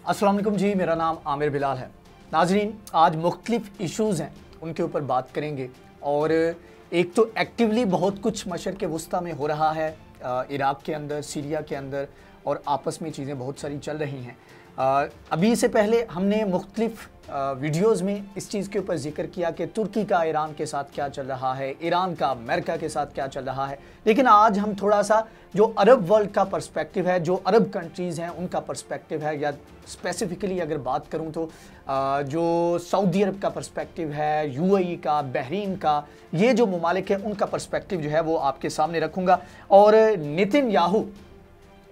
अस्सलाम वालेकुम जी, मेरा नाम आमिर बिलाल है। नाजरीन, आज मुख्तलिफ इश्यूज़ हैं, उनके ऊपर बात करेंगे। और एक तो एक्टिवली बहुत कुछ मशरक़ वस्ता में हो रहा है, इराक़ के अंदर, सीरिया के अंदर, और आपस में चीज़ें बहुत सारी चल रही हैं। अभी से पहले हमने मुख्तलिफ वीडियोज़ में इस चीज़ के ऊपर जिक्र किया कि तुर्की का ईरान के साथ क्या चल रहा है, ईरान का अमेरिका के साथ क्या चल रहा है। लेकिन आज हम थोड़ा सा जो अरब वर्ल्ड का पर्सपेक्टिव है, जो अरब कंट्रीज़ हैं उनका पर्सपेक्टिव है, या स्पेसिफ़िकली अगर बात करूं तो जो सऊदी अरब का पर्सपेक्टिव है, यूएई का, बहरीन का, ये जो ममालिक हैं उनका पर्सपेक्टिव जो है वो आपके सामने रखूँगा। और नेतन्याहू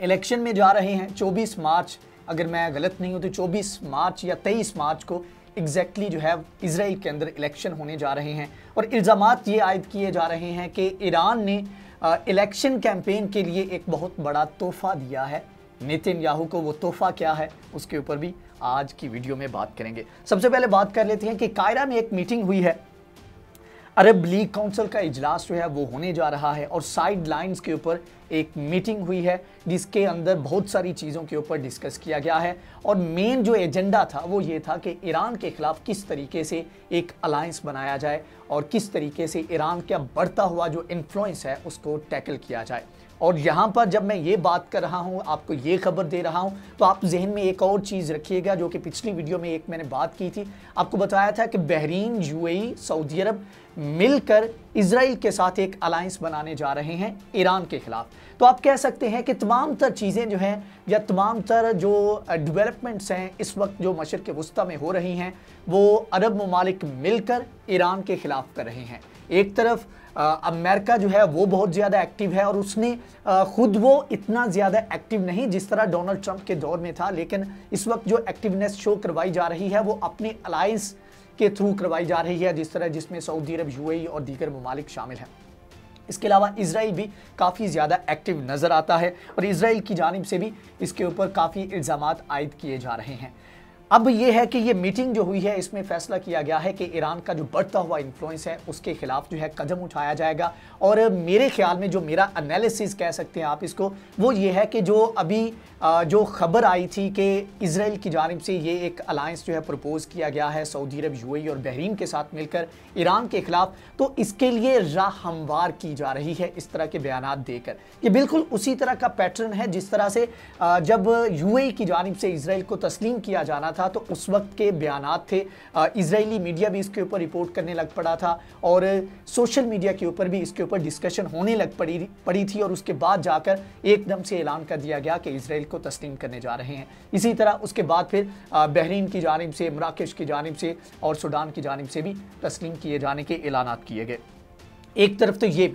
इलेक्शन में जा रहे हैं 24 मार्च, अगर मैं गलत नहीं हूँ तो 24 मार्च या 23 मार्च को एग्जैक्टली जो है इजराइल के अंदर इलेक्शन होने जा रहे हैं। और इल्ज़ामात ये आयद किए जा रहे हैं कि ईरान ने इलेक्शन कैंपेन के लिए एक बहुत बड़ा तोहफ़ा दिया है नेतन्याहू को। वो तोहफ़ा क्या है उसके ऊपर भी आज की वीडियो में बात करेंगे। सबसे पहले बात कर लेते हैं कि कायरा में एक मीटिंग हुई है, अरब लीग काउंसिल का इजलास जो है वो होने जा रहा है, और साइड लाइन्स के ऊपर एक मीटिंग हुई है जिसके अंदर बहुत सारी चीज़ों के ऊपर डिस्कस किया गया है। और मेन जो एजेंडा था वो ये था कि ईरान के ख़िलाफ़ किस तरीके से एक अलायंस बनाया जाए और किस तरीके से ईरान का बढ़ता हुआ जो इन्फ्लुएंस है उसको टैकल किया जाए। और यहाँ पर जब मैं ये बात कर रहा हूँ, आपको ये खबर दे रहा हूँ, तो आप जहन में एक और चीज़ रखिएगा जो कि पिछली वीडियो में एक मैंने बात की थी। आपको बताया था कि बहरीन, यूएई, सऊदी अरब मिलकर इजराइल के साथ एक अलायंस बनाने जा रहे हैं ईरान के खिलाफ। तो आप कह सकते हैं कि तमाम तर चीज़ें जो हैं या तमाम तर जो डेवलपमेंट्स हैं इस वक्त जो मशरक़ वस्ता में हो रही हैं वो अरब ममालिक मिलकर ईरान के खिलाफ कर रहे हैं। एक तरफ अमेरिका जो है वो बहुत ज़्यादा एक्टिव है, और उसने ख़ुद वो इतना ज़्यादा एक्टिव नहीं जिस तरह डोनाल्ड ट्रंप के दौर में था, लेकिन इस वक्त जो एक्टिवनेस शो करवाई जा रही है वो अपने अलायंस के थ्रू करवाई जा रही है, जिसमें सऊदी अरब, यूएई और दीगर ममालिक शामिल हैं। इसके अलावा इजराइल भी काफ़ी ज़्यादा एक्टिव नज़र आता है, और इजराइल की जानिब से भी इसके ऊपर काफ़ी इल्ज़ामात आयद किए जा रहे हैं। अब ये है कि ये मीटिंग जो हुई है इसमें फैसला किया गया है कि ईरान का जो बढ़ता हुआ इन्फ्लुएंस है उसके खिलाफ जो है कदम उठाया जाएगा। और मेरे ख्याल में जो मेरा एनालिसिस कह सकते हैं आप इसको, वो ये है कि जो अभी जो खबर आई थी कि इजराइल की जानिब से ये एक अलायंस जो है प्रपोज किया गया है सऊदी अरब, यूएई और बहरीन के साथ मिलकर ईरान के खिलाफ, तो इसके लिए राह हमवार की जा रही है इस तरह के बयानात देकर। ये बिल्कुल उसी तरह का पैटर्न है जिस तरह से जब यूएई की जानिब से इजराइल को तस्लीम किया जाना था तो उस वक्त के बयानात थे। इजरायली मीडिया भी इसके ऊपर रिपोर्ट करने लग पड़ा था, और सोशल मीडिया के ऊपर भी इसके ऊपर डिस्कशन होने लग पड़ी थी, और उसके बाद जाकर एकदम से ऐलान कर दिया गया कि इजराइल को तस्लीम करने जा रहे हैं। इसी तरह उसके बाद फिर बहरीन की जानिब से, मराकेश की जानिब से और सूडान की जानिब से भी तस्लीम किए जाने के ऐलानात किए गए। एक तरफ तो ये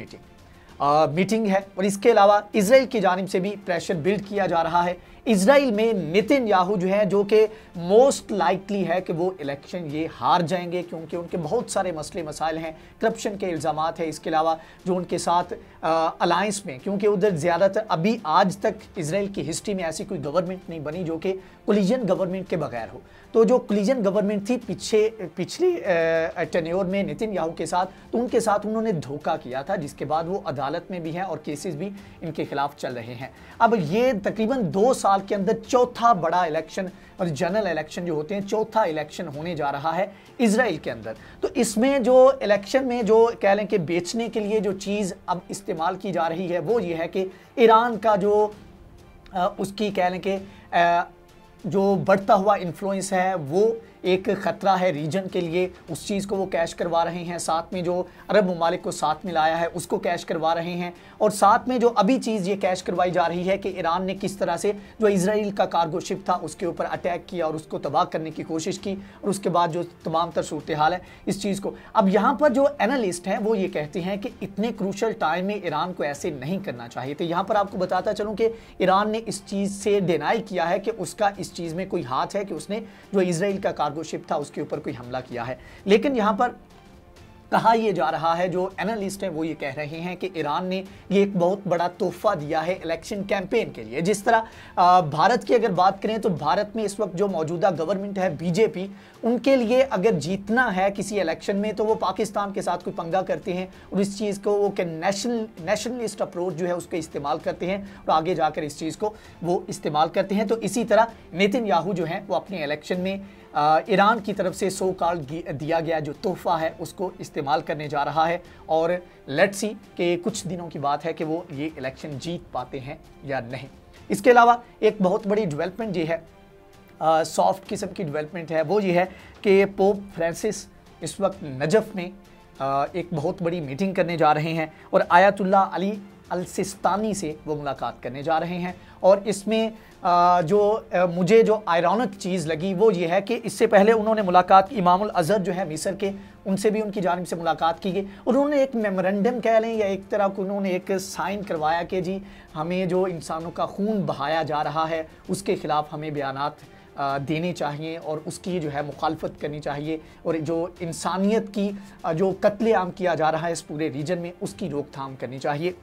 मीटिंग है, और इसके अलावा इजराइल की जानिब से भी प्रेशर बिल्ड किया जा रहा है। इजराइल में नेतन्याहू जो है, जो कि मोस्ट लाइकली है कि वो इलेक्शन ये हार जाएंगे, क्योंकि उनके बहुत सारे मसले मसाइल हैं, करप्शन के इल्ज़ामात हैं। इसके अलावा जो उनके साथ अलायंस में, क्योंकि उधर ज़्यादातर अभी आज तक इजराइल की हिस्ट्री में ऐसी कोई गवर्नमेंट नहीं बनी जो कि कोलिजन गवर्नमेंट के बगैर हो। तो जो कोलिजन गवर्नमेंट थी पिछले टेन्योर में नेतन्याहू के साथ, तो उनके साथ उन्होंने धोखा किया था, जिसके बाद वो अदालत में भी हैं और केसेस भी इनके खिलाफ चल रहे हैं। अब ये तकरीबन 2 साल के अंदर चौथा बड़ा इलेक्शन, और जनरल इलेक्शन जो होते हैं, चौथा इलेक्शन होने जा रहा है इजराइल के अंदर। तो इसमें जो इलेक्शन में जो कह लें कि बेचने के लिए जो चीज़ अब इस्तेमाल की जा रही है वो ये है कि ईरान का जो उसकी कह लें कि जो बढ़ता हुआ इन्फ्लुएंस है वो एक ख़तरा है रीजन के लिए, उस चीज़ को वो कैश करवा रहे हैं। साथ में जो अरब ममालिक को साथ में लाया है उसको कैश करवा रहे हैं, और साथ में जो अभी चीज़ ये कैश करवाई जा रही है कि ईरान ने किस तरह से जो इजराइल का कार्गो शिप था उसके ऊपर अटैक किया और उसको तबाह करने की कोशिश की, और उसके बाद जो तमाम तर सूरत हाल है इस चीज़ को। अब यहाँ पर जो एनालिस्ट हैं वो ये कहते हैं कि इतने क्रूशल टाइम में ईरान को ऐसे नहीं करना चाहिए। तो यहाँ पर आपको बताता चलूँ कि ईरान ने इस चीज़ से डिनाई किया है कि उसका इस चीज़ में कोई हाथ है कि उसने जो इजराइल का कार्गो शिप था उसके ऊपर कोई हमला किया है। लेकिन यहाँ पर कहा यह जा रहा है, जो एनालिस्ट हैं वो ये कह रहे हैं कि ईरान ने ये एक बहुत बड़ा तोहफा दिया है इलेक्शन कैंपेन के लिए। जिस तरह भारत की अगर बात करें तो भारत में इस वक्त जो मौजूदा गवर्नमेंट है बीजेपी, उनके लिए अगर जीतना है किसी इलेक्शन में तो वो पाकिस्तान के साथ कोई पंगा करते हैं और इस चीज़ को वो नेशनलिस्ट अप्रोच जो है उसका इस्तेमाल करते हैं और आगे जाकर इस चीज़ को वो इस्तेमाल करते हैं। तो इसी तरह नेतन्याहू जो है वो अपने इलेक्शन में ईरान की तरफ से सो कॉल्ड दिया गया जो तोहफा है उसको इस्तेमाल करने जा रहा है और लेट्स सी कि कुछ दिनों की बात है कि वो ये इलेक्शन जीत पाते हैं या नहीं। इसके अलावा एक बहुत बड़ी डेवलपमेंट ये है, सॉफ्ट किस्म की डेवलपमेंट है, वो ये है कि पोप फ्रांसिस इस वक्त नजफ़ में एक बहुत बड़ी मीटिंग करने जा रहे हैं और आयतुल्लाह अली अल सिस्तानी से वो मुलाकात करने जा रहे हैं। और इसमें मुझे जो आयरॉनिक चीज़ लगी वो ये है कि इससे पहले उन्होंने मुलाकात इमामुल अज़हर जो है मिस्र के, उनसे भी उनकी जानिब से मुलाकात की गई और उन्होंने एक मेमोरेंडम कह लें या एक तरह को उन्होंने एक साइन करवाया कि जी हमें जो इंसानों का खून बहाया जा रहा है उसके ख़िलाफ़ हमें बयानात देने चाहिए और उसकी जो है मुखालफत करनी चाहिए और जो इंसानियत की जो कत्लेआम किया जा रहा है इस पूरे रीजन में उसकी रोकथाम करनी चाहिए।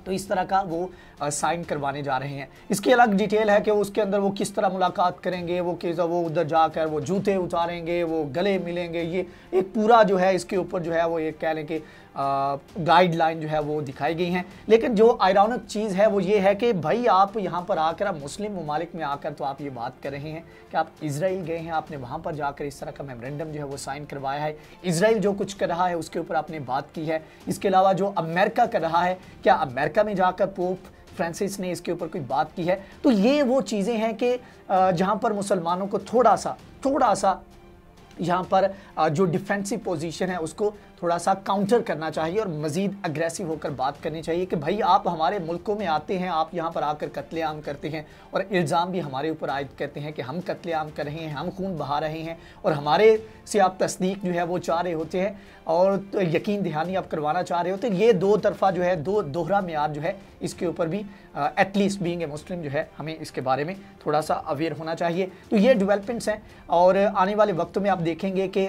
तो इस तरह का वो साइन करवाने जा रहे हैं। इसकी अलग डिटेल है कि उसके अंदर वो किस तरह मुलाकात करेंगे, वो उधर जाकर वो जूते उतारेंगे, वो गले मिलेंगे, ये एक पूरा जो है इसके ऊपर जो है वो एक कह लें कि गाइडलाइन जो है वो दिखाई गई हैं। लेकिन जो आयरॉनिक चीज़ है वो ये है कि भाई आप यहाँ पर आकर, आप मुस्लिम ममालिक में आकर तो आप ये बात कर रहे हैं कि आप इजराइल गए हैं, आपने वहाँ पर जाकर इस तरह का मेमोरेंडम जो है वो साइन करवाया है, इजराइल जो कुछ कर रहा है उसके ऊपर आपने बात की है। इसके अलावा जो अमेरिका कर रहा है, क्या अमेरिका में जाकर पोप फ्रांसिस ने इसके ऊपर कोई बात की है? तो ये वो चीज़ें हैं कि जहाँ पर मुसलमानों को थोड़ा सा यहाँ पर जो डिफेंसिव पोजीशन है उसको थोड़ा सा काउंटर करना चाहिए और मज़ीद अग्रेसिव होकर बात करनी चाहिए कि भाई आप हमारे मुल्कों में आते हैं, आप यहाँ पर आकर कत्लेआम करते हैं और इल्ज़ाम भी हमारे ऊपर आयद करते हैं कि हम कत्लेआम कर रहे हैं, हम खून बहा रहे हैं और हमारे से आप तस्दीक जो है वो चाह रहे होते हैं और तो यकीन दहानी आप करवाना चाह रहे होते हैं। ये दो तरफा जो है, दोहरा मियार जो है, इसके ऊपर भी एटलीस्ट बीइंग ए मुस्लिम जो है हमें इसके बारे में थोड़ा सा अवेयर होना चाहिए। तो ये डेवलपमेंट्स हैं और आने वाले वक्तों में आप देखेंगे कि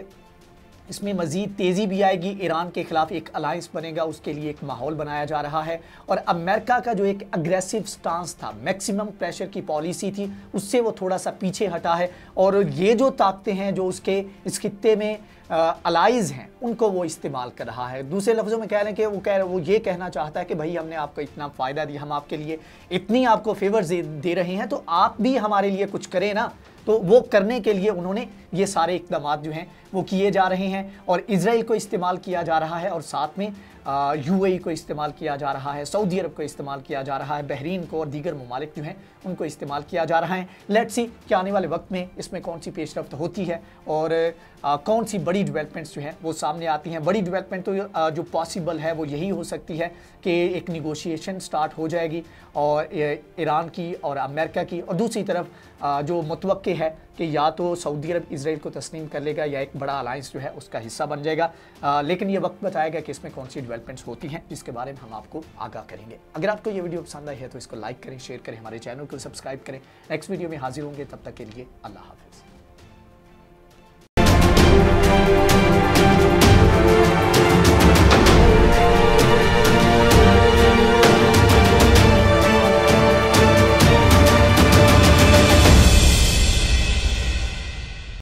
इसमें मज़ीद तेज़ी भी आएगी, ईरान के ख़िलाफ़ एक अलायंस बनेगा, उसके लिए एक माहौल बनाया जा रहा है और अमेरिका का जो एक अग्रेसिव स्टांस था, मैक्सिमम प्रेशर की पॉलिसी थी, उससे वो थोड़ा सा पीछे हटा है और ये जो ताकतें हैं जो उसके इस खित्ते में अलाइज़ हैं उनको वो इस्तेमाल कर रहा है। दूसरे लफ्ज़ों में कह लें कि वो ये कहना चाहता है कि भाई हमने आपको इतना फ़ायदा दिया, हम आपके लिए इतनी आपको फेवर्स दे रहे हैं तो आप भी हमारे लिए कुछ करें ना। तो वो करने के लिए उन्होंने ये सारे इक़दाम जो हैं वो किए जा रहे हैं और इजराइल को इस्तेमाल किया जा रहा है और साथ में यूएई को इस्तेमाल किया जा रहा है, सऊदी अरब को इस्तेमाल किया जा रहा है, बहरीन को और दीगर ममालिक जो हैं उनको इस्तेमाल किया जा रहा है। लेट्स सी कि आने वाले वक्त में इसमें कौन सी पेशरफ्त होती है और कौन सी बड़ी डेवलपमेंट्स जो हैं वो सामने आती हैं। बड़ी डेवलपमेंट तो जो पॉसिबल है वो यही हो सकती है कि एक निगोशिएशन स्टार्ट हो जाएगी और ईरान की और अमेरिका की, और दूसरी तरफ जो मुतवक्के है कि या तो सऊदी अरब इजराइल को तस्लीम कर लेगा या एक बड़ा अलायंस जो है उसका हिस्सा बन जाएगा। लेकिन ये वक्त बताएगा कि इसमें कौन सी डेवलपमेंट्स होती हैं, इसके बारे में हम आपको आगाह करेंगे। अगर आपको ये वीडियो पसंद आई है तो इसको लाइक करें, शेयर करें, हमारे चैनल को सब्सक्राइब करें। नेक्स्ट वीडियो में हाजिर होंगे, तब तक के लिए अल्लाह हाफ़िज़।